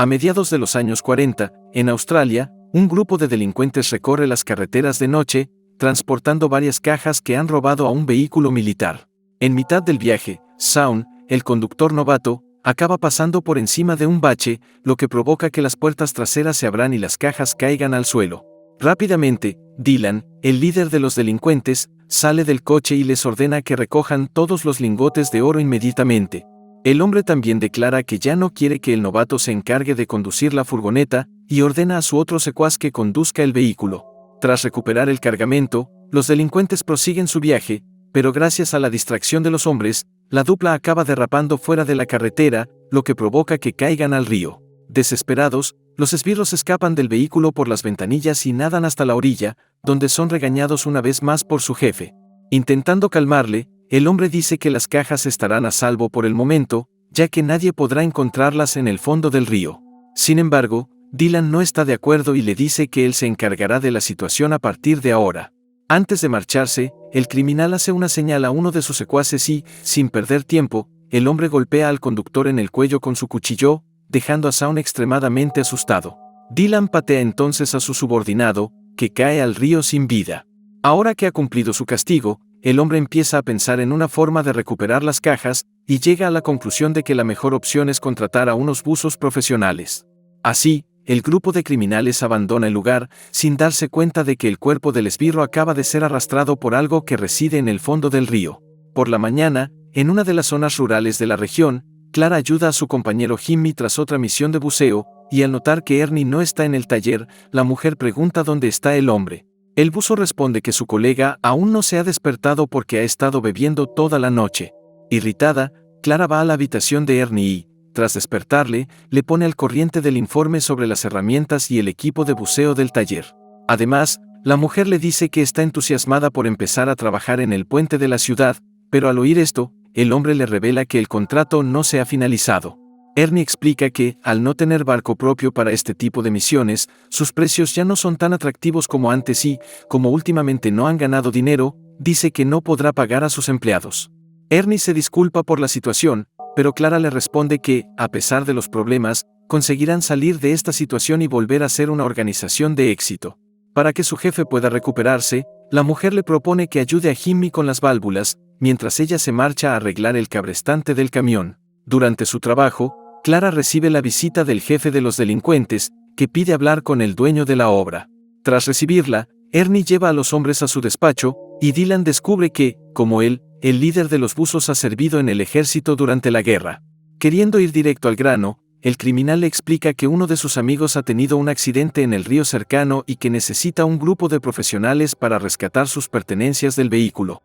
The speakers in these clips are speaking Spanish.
A mediados de los años 40, en Australia, un grupo de delincuentes recorre las carreteras de noche, transportando varias cajas que han robado a un vehículo militar. En mitad del viaje, Shaun, el conductor novato, acaba pasando por encima de un bache, lo que provoca que las puertas traseras se abran y las cajas caigan al suelo. Rápidamente, Dylan, el líder de los delincuentes, sale del coche y les ordena que recojan todos los lingotes de oro inmediatamente. El hombre también declara que ya no quiere que el novato se encargue de conducir la furgoneta y ordena a su otro secuaz que conduzca el vehículo. Tras recuperar el cargamento, los delincuentes prosiguen su viaje, pero gracias a la distracción de los hombres, la dupla acaba derrapando fuera de la carretera, lo que provoca que caigan al río. Desesperados, los esbirros escapan del vehículo por las ventanillas y nadan hasta la orilla, donde son regañados una vez más por su jefe. Intentando calmarle, el hombre dice que las cajas estarán a salvo por el momento, ya que nadie podrá encontrarlas en el fondo del río. Sin embargo, Dylan no está de acuerdo y le dice que él se encargará de la situación a partir de ahora. Antes de marcharse, el criminal hace una señal a uno de sus secuaces y, sin perder tiempo, el hombre golpea al conductor en el cuello con su cuchillo, dejando a Shaun extremadamente asustado. Dylan patea entonces a su subordinado, que cae al río sin vida. Ahora que ha cumplido su castigo, el hombre empieza a pensar en una forma de recuperar las cajas, y llega a la conclusión de que la mejor opción es contratar a unos buzos profesionales. Así, el grupo de criminales abandona el lugar, sin darse cuenta de que el cuerpo del esbirro acaba de ser arrastrado por algo que reside en el fondo del río. Por la mañana, en una de las zonas rurales de la región, Clara ayuda a su compañero Jimmy tras otra misión de buceo, y al notar que Ernie no está en el taller, la mujer pregunta dónde está el hombre. El buzo responde que su colega aún no se ha despertado porque ha estado bebiendo toda la noche. Irritada, Clara va a la habitación de Ernie y, tras despertarle, le pone al corriente del informe sobre las herramientas y el equipo de buceo del taller. Además, la mujer le dice que está entusiasmada por empezar a trabajar en el puente de la ciudad, pero al oír esto, el hombre le revela que el contrato no se ha finalizado. Ernie explica que, al no tener barco propio para este tipo de misiones, sus precios ya no son tan atractivos como antes y, como últimamente no han ganado dinero, dice que no podrá pagar a sus empleados. Ernie se disculpa por la situación, pero Clara le responde que, a pesar de los problemas, conseguirán salir de esta situación y volver a ser una organización de éxito. Para que su jefe pueda recuperarse, la mujer le propone que ayude a Jimmy con las válvulas, mientras ella se marcha a arreglar el cabrestante del camión. Durante su trabajo, Clara recibe la visita del jefe de los delincuentes, que pide hablar con el dueño de la obra. Tras recibirla, Ernie lleva a los hombres a su despacho, y Dylan descubre que, como él, el líder de los buzos ha servido en el ejército durante la guerra. Queriendo ir directo al grano, el criminal le explica que uno de sus amigos ha tenido un accidente en el río cercano y que necesita un grupo de profesionales para rescatar sus pertenencias del vehículo.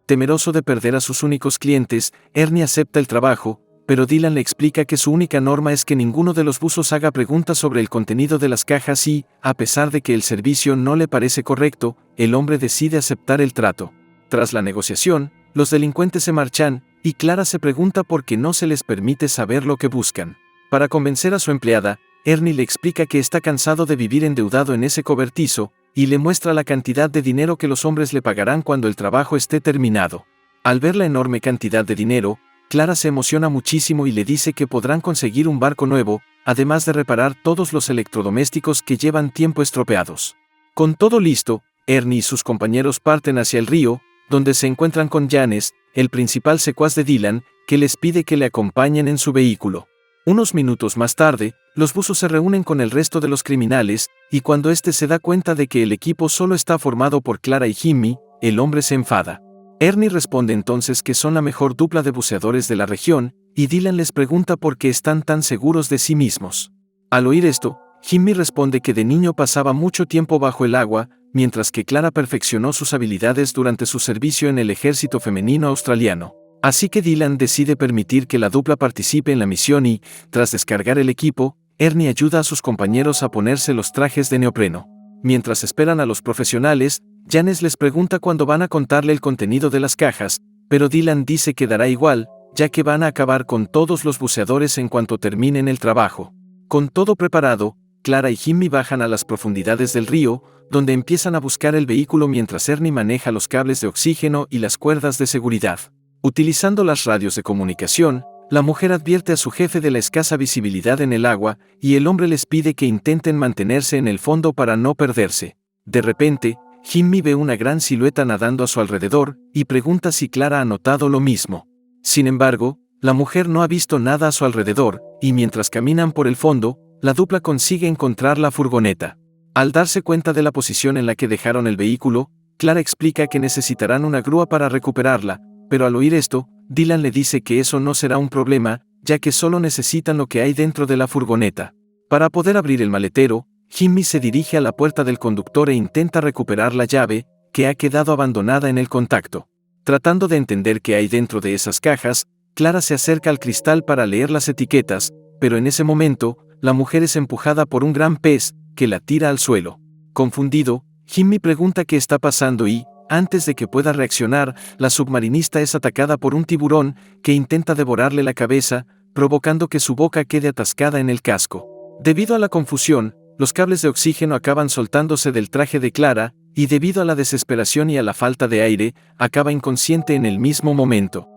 Temeroso de perder a sus únicos clientes, Ernie acepta el trabajo, pero Dylan le explica que su única norma es que ninguno de los buzos haga preguntas sobre el contenido de las cajas y, a pesar de que el servicio no le parece correcto, el hombre decide aceptar el trato. Tras la negociación, los delincuentes se marchan, y Clara se pregunta por qué no se les permite saber lo que buscan. Para convencer a su empleada, Ernie le explica que está cansado de vivir endeudado en ese cobertizo, y le muestra la cantidad de dinero que los hombres le pagarán cuando el trabajo esté terminado. Al ver la enorme cantidad de dinero, Clara se emociona muchísimo y le dice que podrán conseguir un barco nuevo, además de reparar todos los electrodomésticos que llevan tiempo estropeados. Con todo listo, Ernie y sus compañeros parten hacia el río, donde se encuentran con Janes, el principal secuaz de Dylan, que les pide que le acompañen en su vehículo. Unos minutos más tarde, los buzos se reúnen con el resto de los criminales, y cuando éste se da cuenta de que el equipo solo está formado por Clara y Jimmy, el hombre se enfada. Ernie responde entonces que son la mejor dupla de buceadores de la región, y Dylan les pregunta por qué están tan seguros de sí mismos. Al oír esto, Jimmy responde que de niño pasaba mucho tiempo bajo el agua, mientras que Clara perfeccionó sus habilidades durante su servicio en el ejército femenino australiano. Así que Dylan decide permitir que la dupla participe en la misión y, tras descargar el equipo, Ernie ayuda a sus compañeros a ponerse los trajes de neopreno. Mientras esperan a los profesionales, Janes les pregunta cuándo van a contarle el contenido de las cajas, pero Dylan dice que dará igual, ya que van a acabar con todos los buceadores en cuanto terminen el trabajo. Con todo preparado, Clara y Jimmy bajan a las profundidades del río, donde empiezan a buscar el vehículo mientras Ernie maneja los cables de oxígeno y las cuerdas de seguridad. Utilizando las radios de comunicación, La mujer advierte a su jefe de la escasa visibilidad en el agua, y el hombre les pide que intenten mantenerse en el fondo para no perderse. De repente, Jimmy ve una gran silueta nadando a su alrededor, y pregunta si Clara ha notado lo mismo. Sin embargo, la mujer no ha visto nada a su alrededor, y mientras caminan por el fondo, la dupla consigue encontrar la furgoneta. Al darse cuenta de la posición en la que dejaron el vehículo, Clara explica que necesitarán una grúa para recuperarla, pero al oír esto, Dylan le dice que eso no será un problema, ya que solo necesitan lo que hay dentro de la furgoneta. Para poder abrir el maletero, Jimmy se dirige a la puerta del conductor e intenta recuperar la llave, que ha quedado abandonada en el contacto. Tratando de entender qué hay dentro de esas cajas, Clara se acerca al cristal para leer las etiquetas, pero en ese momento, la mujer es empujada por un gran pez, que la tira al suelo. Confundido, Jimmy pregunta qué está pasando y, antes de que pueda reaccionar, la submarinista es atacada por un tiburón, que intenta devorarle la cabeza, provocando que su boca quede atascada en el casco. Debido a la confusión, los cables de oxígeno acaban soltándose del traje de Clara, y debido a la desesperación y a la falta de aire, acaba inconsciente en el mismo momento.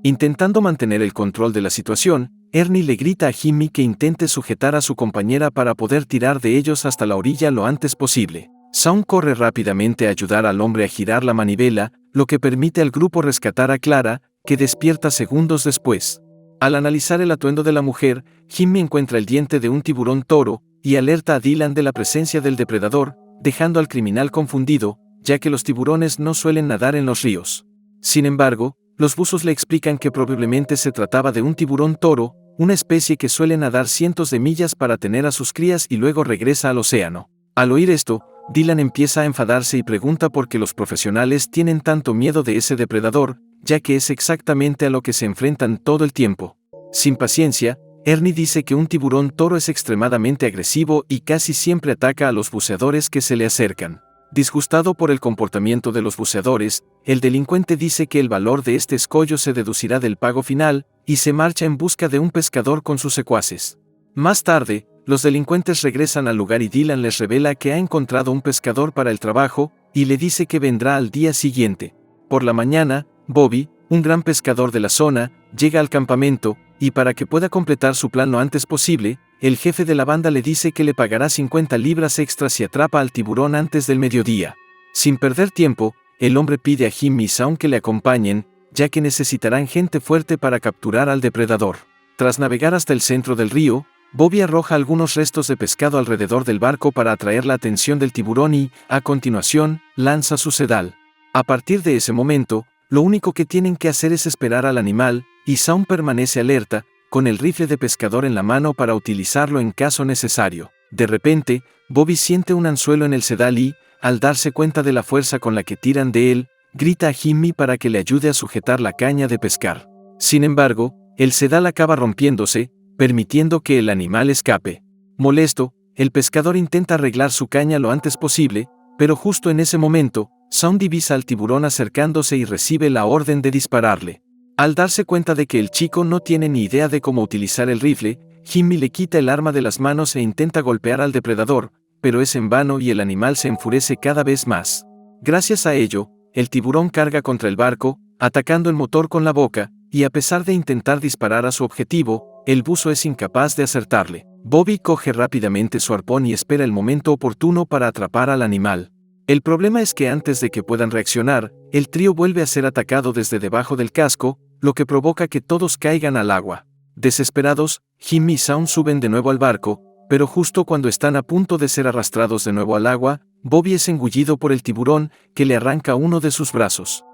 Intentando mantener el control de la situación, Ernie le grita a Jimmy que intente sujetar a su compañera para poder tirar de ellos hasta la orilla lo antes posible. Shaun corre rápidamente a ayudar al hombre a girar la manivela, lo que permite al grupo rescatar a Clara, que despierta segundos después. Al analizar el atuendo de la mujer, Jimmy encuentra el diente de un tiburón toro, y alerta a Dylan de la presencia del depredador, dejando al criminal confundido, ya que los tiburones no suelen nadar en los ríos. Sin embargo, los buzos le explican que probablemente se trataba de un tiburón toro, una especie que suele nadar cientos de millas para tener a sus crías y luego regresa al océano. Al oír esto, Dylan empieza a enfadarse y pregunta por qué los profesionales tienen tanto miedo de ese depredador, ya que es exactamente a lo que se enfrentan todo el tiempo. Sin paciencia, Ernie dice que un tiburón toro es extremadamente agresivo y casi siempre ataca a los buceadores que se le acercan. Disgustado por el comportamiento de los buceadores, el delincuente dice que el valor de este escollo se deducirá del pago final, y se marcha en busca de un pescador con sus secuaces. Más tarde, los delincuentes regresan al lugar y Dylan les revela que ha encontrado un pescador para el trabajo, y le dice que vendrá al día siguiente. Por la mañana, Bobby, un gran pescador de la zona, llega al campamento, y para que pueda completar su plan lo antes posible, el jefe de la banda le dice que le pagará 50 libras extras si atrapa al tiburón antes del mediodía. Sin perder tiempo, el hombre pide a Jimmy y Shaun que le acompañen, ya que necesitarán gente fuerte para capturar al depredador. Tras navegar hasta el centro del río, Bobby arroja algunos restos de pescado alrededor del barco para atraer la atención del tiburón y, a continuación, lanza su sedal. A partir de ese momento, lo único que tienen que hacer es esperar al animal, y Shaun permanece alerta, con el rifle de pescador en la mano para utilizarlo en caso necesario. De repente, Bobby siente un anzuelo en el sedal y, al darse cuenta de la fuerza con la que tiran de él, grita a Jimmy para que le ayude a sujetar la caña de pescar. Sin embargo, el sedal acaba rompiéndose, permitiendo que el animal escape. Molesto, el pescador intenta arreglar su caña lo antes posible, pero justo en ese momento, Shaun divisa al tiburón acercándose y recibe la orden de dispararle. Al darse cuenta de que el chico no tiene ni idea de cómo utilizar el rifle, Jimmy le quita el arma de las manos e intenta golpear al depredador, pero es en vano y el animal se enfurece cada vez más. Gracias a ello, el tiburón carga contra el barco, atacando el motor con la boca, y a pesar de intentar disparar a su objetivo, el buzo es incapaz de acertarle. Bobby coge rápidamente su arpón y espera el momento oportuno para atrapar al animal. El problema es que antes de que puedan reaccionar, el trío vuelve a ser atacado desde debajo del casco, lo que provoca que todos caigan al agua. Desesperados, Jimmy y Shaun suben de nuevo al barco, pero justo cuando están a punto de ser arrastrados de nuevo al agua, Bobby es engullido por el tiburón, que le arranca uno de sus brazos.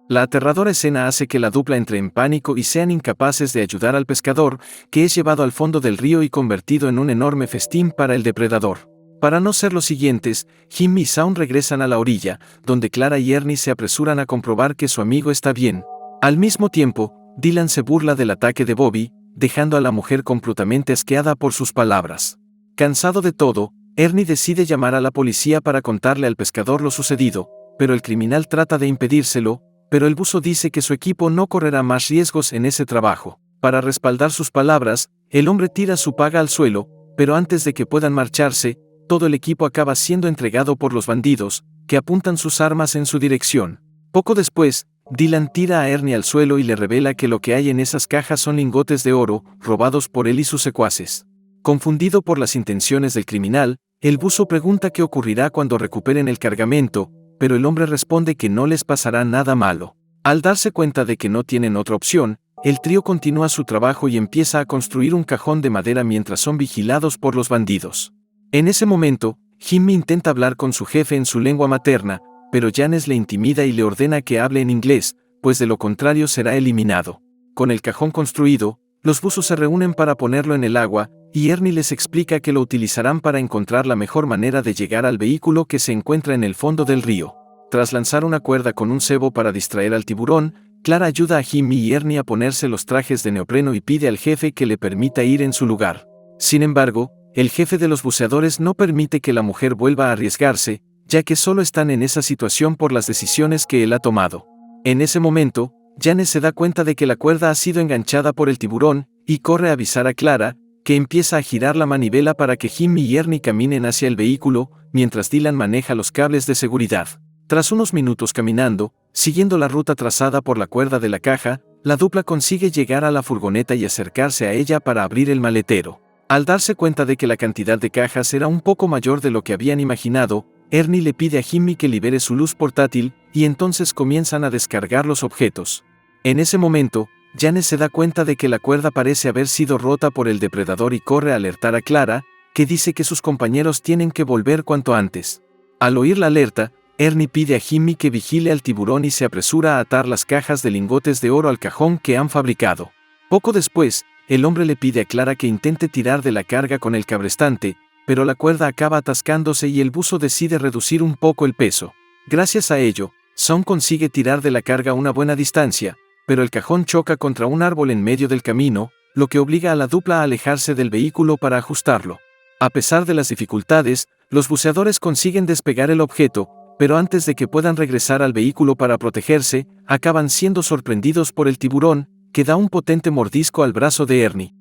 La aterradora escena hace que la dupla entre en pánico y sean incapaces de ayudar al pescador, que es llevado al fondo del río y convertido en un enorme festín para el depredador. Para no ser los siguientes, Jimmy y Shaun regresan a la orilla, donde Clara y Ernie se apresuran a comprobar que su amigo está bien. Al mismo tiempo, Dylan se burla del ataque de Bobby, dejando a la mujer completamente asqueada por sus palabras. Cansado de todo, Ernie decide llamar a la policía para contarle al pescador lo sucedido, pero el criminal trata de impedírselo, pero el buzo dice que su equipo no correrá más riesgos en ese trabajo. Para respaldar sus palabras, el hombre tira su paga al suelo, pero antes de que puedan marcharse, todo el equipo acaba siendo entregado por los bandidos, que apuntan sus armas en su dirección. Poco después, Dylan tira a Ernie al suelo y le revela que lo que hay en esas cajas son lingotes de oro, robados por él y sus secuaces. Confundido por las intenciones del criminal, el buzo pregunta qué ocurrirá cuando recuperen el cargamento, pero el hombre responde que no les pasará nada malo. Al darse cuenta de que no tienen otra opción, el trío continúa su trabajo y empieza a construir un cajón de madera mientras son vigilados por los bandidos. En ese momento, Jimmy intenta hablar con su jefe en su lengua materna, pero Janes le intimida y le ordena que hable en inglés, pues de lo contrario será eliminado. Con el cajón construido, los buzos se reúnen para ponerlo en el agua, y Ernie les explica que lo utilizarán para encontrar la mejor manera de llegar al vehículo que se encuentra en el fondo del río. Tras lanzar una cuerda con un cebo para distraer al tiburón, Clara ayuda a Jimmy y Ernie a ponerse los trajes de neopreno y pide al jefe que le permita ir en su lugar. Sin embargo, el jefe de los buceadores no permite que la mujer vuelva a arriesgarse, ya que solo están en esa situación por las decisiones que él ha tomado. En ese momento, Janes se da cuenta de que la cuerda ha sido enganchada por el tiburón, y corre a avisar a Clara, que empieza a girar la manivela para que Jimmy y Ernie caminen hacia el vehículo, mientras Dylan maneja los cables de seguridad. Tras unos minutos caminando, siguiendo la ruta trazada por la cuerda de la caja, la dupla consigue llegar a la furgoneta y acercarse a ella para abrir el maletero. Al darse cuenta de que la cantidad de cajas era un poco mayor de lo que habían imaginado, Ernie le pide a Jimmy que libere su luz portátil, y entonces comienzan a descargar los objetos. En ese momento, Janes se da cuenta de que la cuerda parece haber sido rota por el depredador y corre a alertar a Clara, que dice que sus compañeros tienen que volver cuanto antes. Al oír la alerta, Ernie pide a Jimmy que vigile al tiburón y se apresura a atar las cajas de lingotes de oro al cajón que han fabricado. Poco después, el hombre le pide a Clara que intente tirar de la carga con el cabrestante, pero la cuerda acaba atascándose y el buzo decide reducir un poco el peso. Gracias a ello, Shaun consigue tirar de la carga una buena distancia, pero el cajón choca contra un árbol en medio del camino, lo que obliga a la dupla a alejarse del vehículo para ajustarlo. A pesar de las dificultades, los buceadores consiguen despegar el objeto, pero antes de que puedan regresar al vehículo para protegerse, acaban siendo sorprendidos por el tiburón, que da un potente mordisco al brazo de Ernie.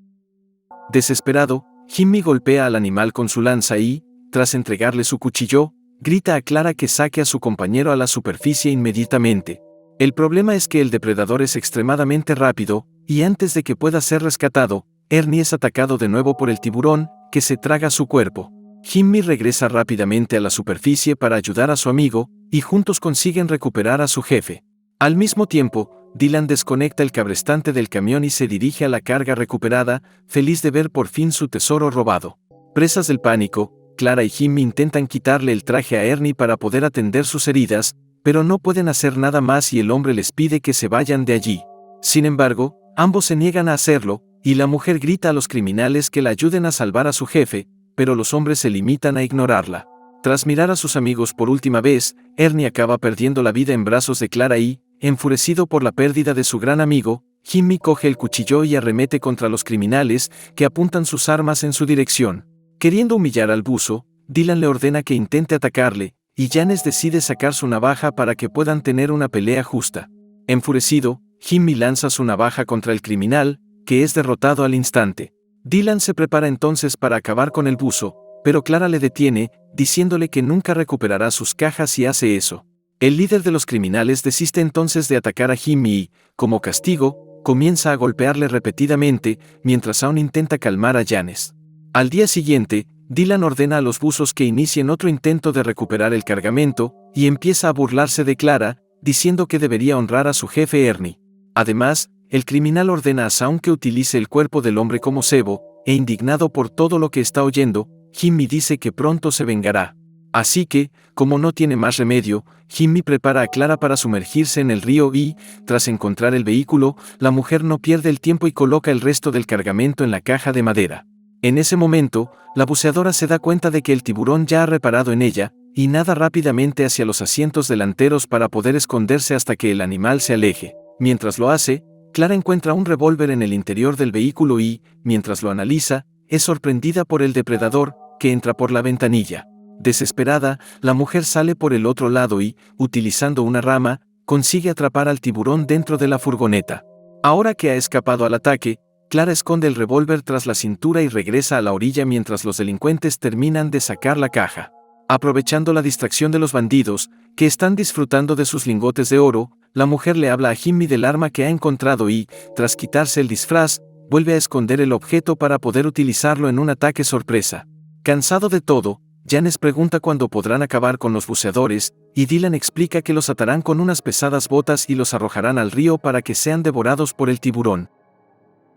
Desesperado, Jimmy golpea al animal con su lanza y, tras entregarle su cuchillo, grita a Clara que saque a su compañero a la superficie inmediatamente. El problema es que el depredador es extremadamente rápido, y antes de que pueda ser rescatado, Ernie es atacado de nuevo por el tiburón, que se traga su cuerpo. Jimmy regresa rápidamente a la superficie para ayudar a su amigo, y juntos consiguen recuperar a su jefe. Al mismo tiempo, Dylan desconecta el cabrestante del camión y se dirige a la carga recuperada, feliz de ver por fin su tesoro robado. Presas del pánico, Clara y Jimmy intentan quitarle el traje a Ernie para poder atender sus heridas, pero no pueden hacer nada más y el hombre les pide que se vayan de allí. Sin embargo, ambos se niegan a hacerlo, y la mujer grita a los criminales que la ayuden a salvar a su jefe, pero los hombres se limitan a ignorarla. Tras mirar a sus amigos por última vez, Ernie acaba perdiendo la vida en brazos de Clara y, enfurecido por la pérdida de su gran amigo, Jimmy coge el cuchillo y arremete contra los criminales, que apuntan sus armas en su dirección. Queriendo humillar al buzo, Dylan le ordena que intente atacarle, y Janes decide sacar su navaja para que puedan tener una pelea justa. Enfurecido, Jimmy lanza su navaja contra el criminal, que es derrotado al instante. Dylan se prepara entonces para acabar con el buzo, pero Clara le detiene, diciéndole que nunca recuperará sus cajas si hace eso. El líder de los criminales desiste entonces de atacar a Jimmy y, como castigo, comienza a golpearle repetidamente, mientras aún intenta calmar a Janes. Al día siguiente, Dylan ordena a los buzos que inicien otro intento de recuperar el cargamento, y empieza a burlarse de Clara, diciendo que debería honrar a su jefe Ernie. Además, el criminal ordena a Shaun que utilice el cuerpo del hombre como cebo, e indignado por todo lo que está oyendo, Jimmy dice que pronto se vengará. Así que, como no tiene más remedio, Jimmy prepara a Clara para sumergirse en el río y, tras encontrar el vehículo, la mujer no pierde el tiempo y coloca el resto del cargamento en la caja de madera. En ese momento, la buceadora se da cuenta de que el tiburón ya ha reparado en ella, y nada rápidamente hacia los asientos delanteros para poder esconderse hasta que el animal se aleje. Mientras lo hace, Clara encuentra un revólver en el interior del vehículo y, mientras lo analiza, es sorprendida por el depredador, que entra por la ventanilla. Desesperada, la mujer sale por el otro lado y, utilizando una rama, consigue atrapar al tiburón dentro de la furgoneta. Ahora que ha escapado al ataque, Clara esconde el revólver tras la cintura y regresa a la orilla mientras los delincuentes terminan de sacar la caja. Aprovechando la distracción de los bandidos, que están disfrutando de sus lingotes de oro, La mujer le habla a Jimmy del arma que ha encontrado y, tras quitarse el disfraz, vuelve a esconder el objeto para poder utilizarlo en un ataque sorpresa. Cansado de todo, Janes pregunta cuándo podrán acabar con los buceadores, y Dylan explica que los atarán con unas pesadas botas y los arrojarán al río para que sean devorados por el tiburón.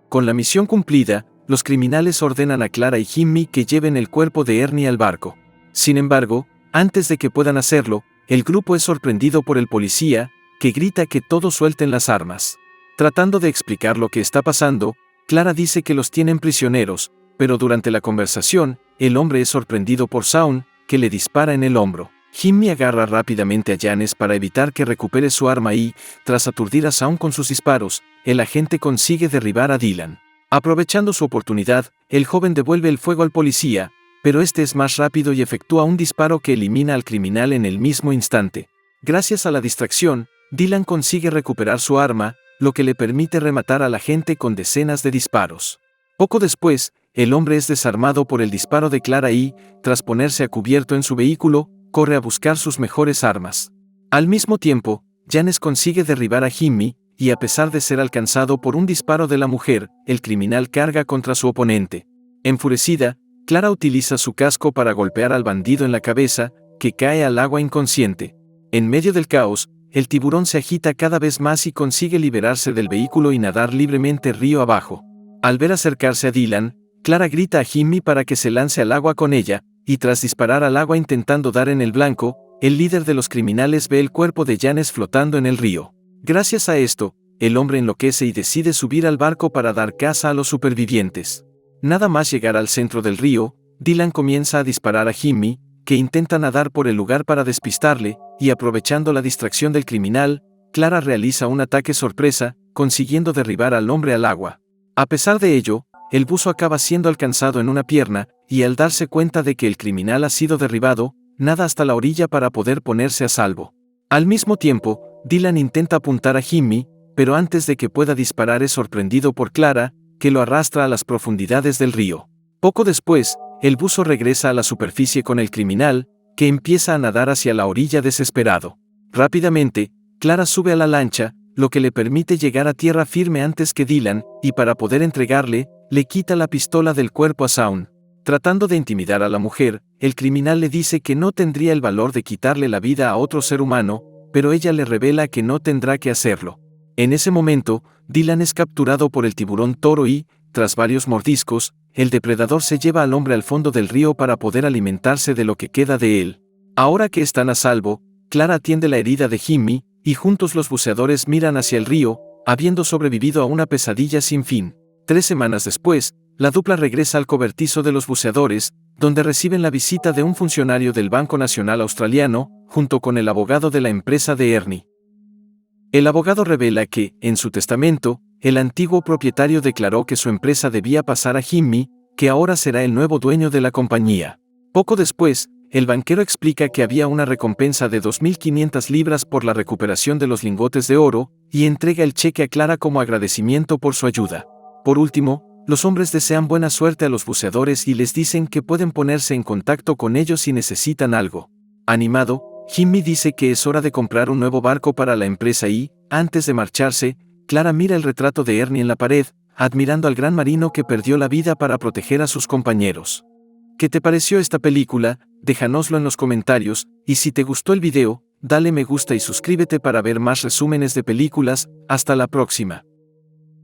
Con la misión cumplida, los criminales ordenan a Clara y Jimmy que lleven el cuerpo de Ernie al barco. Sin embargo, antes de que puedan hacerlo, el grupo es sorprendido por el policía, que grita que todos suelten las armas. Tratando de explicar lo que está pasando, Clara dice que los tienen prisioneros, pero durante la conversación, el hombre es sorprendido por Shaun, que le dispara en el hombro. Jimmy agarra rápidamente a Janes para evitar que recupere su arma y, tras aturdir a Shaun con sus disparos, el agente consigue derribar a Dylan. Aprovechando su oportunidad, el joven devuelve el fuego al policía, pero este es más rápido y efectúa un disparo que elimina al criminal en el mismo instante. Gracias a la distracción, Dylan consigue recuperar su arma, lo que le permite rematar al agente con decenas de disparos. Poco después, el hombre es desarmado por el disparo de Clara y, tras ponerse a cubierto en su vehículo, corre a buscar sus mejores armas. Al mismo tiempo, Janes consigue derribar a Jimmy, y a pesar de ser alcanzado por un disparo de la mujer, el criminal carga contra su oponente. Enfurecida, Clara utiliza su casco para golpear al bandido en la cabeza, que cae al agua inconsciente. En medio del caos, el tiburón se agita cada vez más y consigue liberarse del vehículo y nadar libremente río abajo. Al ver acercarse a Dylan, Clara grita a Jimmy para que se lance al agua con ella, y tras disparar al agua intentando dar en el blanco, el líder de los criminales ve el cuerpo de Janes flotando en el río. Gracias a esto, el hombre enloquece y decide subir al barco para dar caza a los supervivientes. Nada más llegar al centro del río, Dylan comienza a disparar a Jimmy, que intenta nadar por el lugar para despistarle, y aprovechando la distracción del criminal, Clara realiza un ataque sorpresa, consiguiendo derribar al hombre al agua. A pesar de ello, el buzo acaba siendo alcanzado en una pierna, y al darse cuenta de que el criminal ha sido derribado, nada hasta la orilla para poder ponerse a salvo. Al mismo tiempo, Dylan intenta apuntar a Jimmy, pero antes de que pueda disparar es sorprendido por Clara, que lo arrastra a las profundidades del río. Poco después, el buzo regresa a la superficie con el criminal, que empieza a nadar hacia la orilla desesperado. Rápidamente, Clara sube a la lancha, lo que le permite llegar a tierra firme antes que Dylan, y para poder entregarle, le quita la pistola del cuerpo a Shaun. Tratando de intimidar a la mujer, el criminal le dice que no tendría el valor de quitarle la vida a otro ser humano, pero ella le revela que no tendrá que hacerlo. En ese momento, Dylan es capturado por el tiburón toro y, tras varios mordiscos, el depredador se lleva al hombre al fondo del río para poder alimentarse de lo que queda de él. Ahora que están a salvo, Clara atiende la herida de Jimmy, y juntos los buceadores miran hacia el río, habiendo sobrevivido a una pesadilla sin fin. 3 semanas después, la dupla regresa al cobertizo de los buceadores, donde reciben la visita de un funcionario del Banco Nacional Australiano, junto con el abogado de la empresa de Ernie. El abogado revela que, en su testamento, el antiguo propietario declaró que su empresa debía pasar a Jimmy, que ahora será el nuevo dueño de la compañía. Poco después, el banquero explica que había una recompensa de 2.500 libras por la recuperación de los lingotes de oro, y entrega el cheque a Clara como agradecimiento por su ayuda. Por último, los hombres desean buena suerte a los buceadores y les dicen que pueden ponerse en contacto con ellos si necesitan algo. Animado, Jimmy dice que es hora de comprar un nuevo barco para la empresa y, antes de marcharse, Clara mira el retrato de Ernie en la pared, admirando al gran marino que perdió la vida para proteger a sus compañeros. ¿Qué te pareció esta película? Déjanoslo en los comentarios, y si te gustó el video, dale me gusta y suscríbete para ver más resúmenes de películas. Hasta la próxima.